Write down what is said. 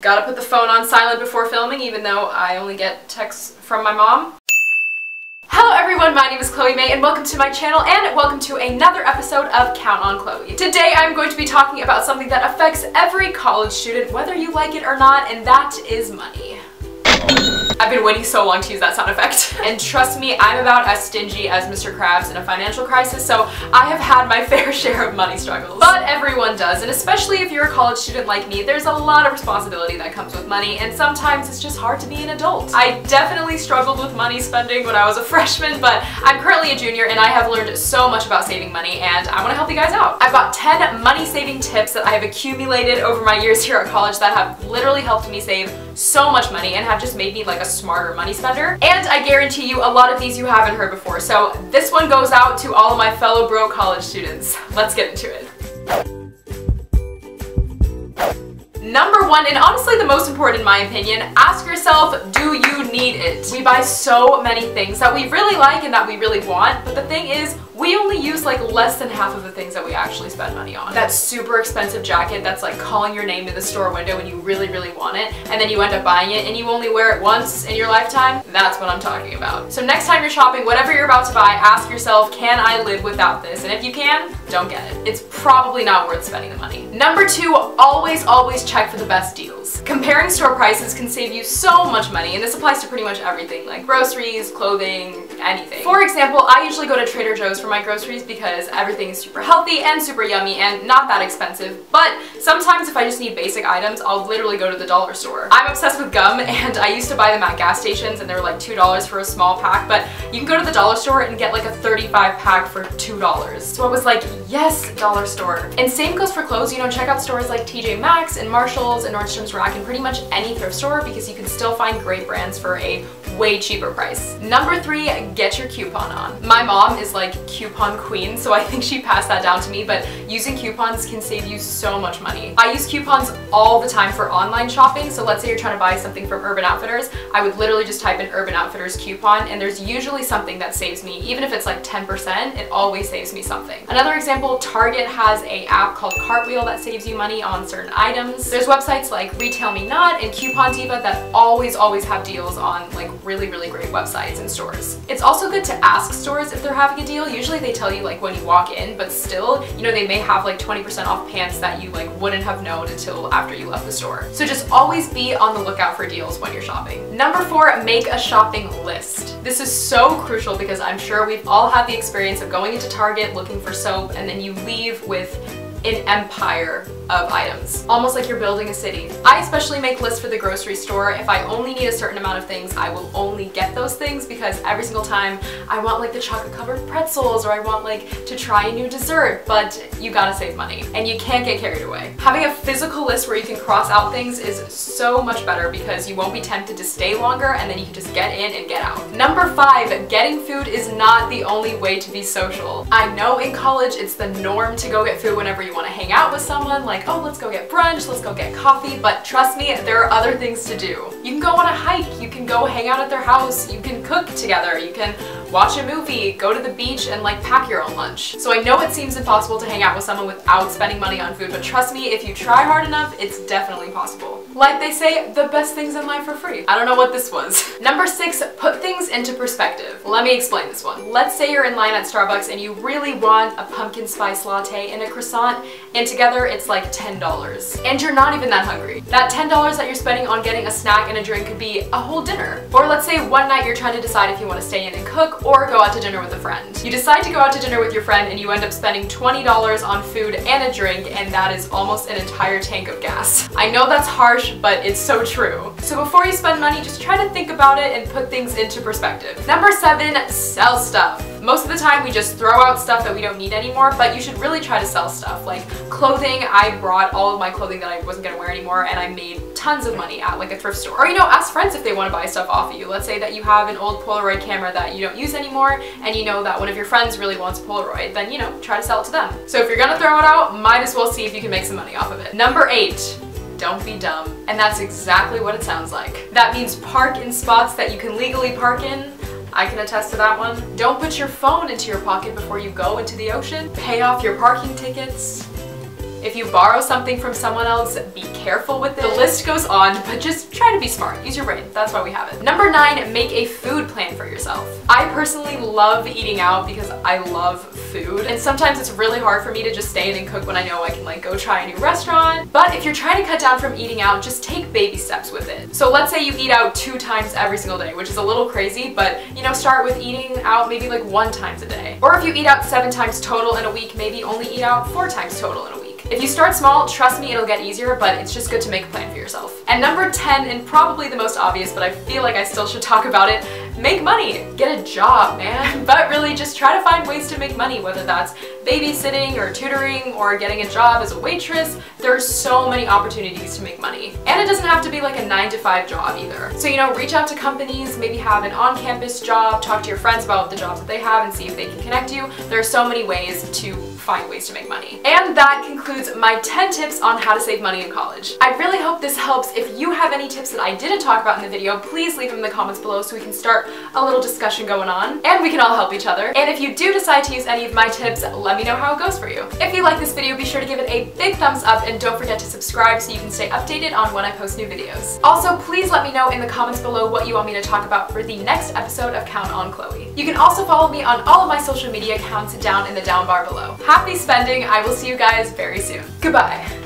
Gotta put the phone on silent before filming, even though I only get texts from my mom. Hello everyone, my name is Chloe May and welcome to my channel and welcome to another episode of Count on Chloe. Today I'm going to be talking about something that affects every college student, whether you like it or not, and that is money. I've been waiting so long to use that sound effect. And trust me, I'm about as stingy as Mr. Krabs in a financial crisis, so I have had my fair share of money struggles. But everyone does, and especially if you're a college student like me, there's a lot of responsibility that comes with money, and sometimes it's just hard to be an adult. I definitely struggled with money spending when I was a freshman, but I'm currently a junior and I have learned so much about saving money, and I want to help you guys out. I've got 10 money-saving tips that I have accumulated over my years here at college that have literally helped me save so much money and have just made me like a smarter money spender. And I guarantee you a lot of these you haven't heard before, so this one goes out to all of my fellow broke college students. Let's get into it. Number one, and honestly the most important in my opinion, ask yourself, do you need it? We buy so many things that we really like and that we really want, but the thing is, we only use like less than half of the things that we actually spend money on. That super expensive jacket that's like calling your name in the store window when you really want it, and then you end up buying it and you only wear it once in your lifetime, that's what I'm talking about. So next time you're shopping, whatever you're about to buy, ask yourself, can I live without this? And if you can, don't get it. It's probably not worth spending the money. Number two, always check for the best deals. Comparing store prices can save you so much money, and this applies to pretty much everything, like groceries, clothing, anything. For example, I usually go to Trader Joe's for my groceries because everything is super healthy and super yummy and not that expensive, but sometimes if I just need basic items, I'll literally go to the dollar store. I'm obsessed with gum, and I used to buy them at gas stations and they were like $2 for a small pack, but you can go to the dollar store and get like a 35 pack for $2. So I was like, yes, dollar store. And same goes for clothes, you know, check out stores like TJ Maxx and Marshalls and Nordstrom's Rack and pretty much any thrift store because you can still find great brands for a way cheaper price. Number three, get your coupon on. My mom is like coupon queen, so I think she passed that down to me, but using coupons can save you so much money. I use coupons all the time for online shopping, so let's say you're trying to buy something from Urban Outfitters, I would literally just type in Urban Outfitters coupon and there's usually something that saves me. Even if it's like 10%, it always saves me something. Another example, Target has an app called Cartwheel that saves you money on certain items. There's websites like Retail Me Not and Coupon Diva that always have deals on like really great websites and stores. It's also good to ask stores if they're having a deal. Usually they tell you like when you walk in, but still, you know, they may have like 20% off pants that you like wouldn't have known until after you left the store. So just always be on the lookout for deals when you're shopping. Number four, make a shopping list. This is so crucial because I'm sure we've all had the experience of going into Target looking for soap and then you leave with an empire of items. Almost like you're building a city. I especially make lists for the grocery store. If I only need a certain amount of things, I will only get those things because every single time I want like the chocolate covered pretzels or I want like to try a new dessert, but you gotta save money and you can't get carried away. Having a physical list where you can cross out things is so much better because you won't be tempted to stay longer and then you can just get in and get out. Number five, getting food is not the only way to be social. I know in college it's the norm to go get food whenever you want to hang out with someone, like, oh, let's go get brunch, let's go get coffee, but trust me, there are other things to do. You can go on a hike, you can go hang out at their house, you can cook together, you can watch a movie, go to the beach, and like pack your own lunch. So I know it seems impossible to hang out with someone without spending money on food, but trust me, if you try hard enough, it's definitely possible. Like they say, the best things in life are free. I don't know what this was. Number six, put things into perspective. Let me explain this one. Let's say you're in line at Starbucks and you really want a pumpkin spice latte and a croissant, and together it's like $10. And you're not even that hungry. That $10 that you're spending on getting a snack and a drink could be a whole dinner. Or let's say one night you're trying to decide if you want to stay in and cook or go out to dinner with a friend. You decide to go out to dinner with your friend and you end up spending $20 on food and a drink, and that is almost an entire tank of gas. I know that's harsh, but it's so true. So before you spend money, just try to think about it and put things into perspective. Number seven, sell stuff. Most of the time we just throw out stuff that we don't need anymore, but you should really try to sell stuff. Like clothing, I brought all of my clothing that I wasn't gonna wear anymore and I made tons of money at like a thrift store. Or you know, ask friends if they want to buy stuff off of you. Let's say that you have an old Polaroid camera that you don't use anymore and you know that one of your friends really wants a Polaroid, then you know, try to sell it to them. So if you're gonna throw it out, might as well see if you can make some money off of it. Number eight, don't be dumb. And that's exactly what it sounds like. That means park in spots that you can legally park in. I can attest to that one. Don't put your phone into your pocket before you go into the ocean. Pay off your parking tickets. If you borrow something from someone else, be careful with it. The list goes on, but just try to be smart. Use your brain. That's why we have it. Number 9, make a food plan for yourself. I personally love eating out because I love food, and sometimes it's really hard for me to just stay in and cook when I know I can like go try a new restaurant. But if you're trying to cut down from eating out, just take baby steps with it. So let's say you eat out 2 times every single day, which is a little crazy, but you know, start with eating out maybe like 1 time a day. Or if you eat out 7 times total in a week, maybe only eat out 4 times total in a week. If you start small, trust me, it'll get easier, but it's just good to make a plan for yourself. And number 10, and probably the most obvious, but I feel like I still should talk about it, make money. Get a job, man. But really, just try to find ways to make money, whether that's babysitting or tutoring or getting a job as a waitress. There are so many opportunities to make money. And it doesn't have to be like a 9-to-5 job either. So, you know, reach out to companies, maybe have an on-campus job, talk to your friends about the jobs that they have and see if they can connect you. There are so many ways to find ways to make money. And that concludes my 10 tips on how to save money in college. I really hope this helps. If you have any tips that I didn't talk about in the video, please leave them in the comments below so we can start a little discussion going on and we can all help each other. And if you do decide to use any of my tips, let me know how it goes for you. If you like this video, be sure to give it a big thumbs up and don't forget to subscribe so you can stay updated on when I post new videos. Also, please let me know in the comments below what you want me to talk about for the next episode of Count on Chloe. You can also follow me on all of my social media accounts down in the down bar below. Happy spending! I will see you guys very soon. Goodbye!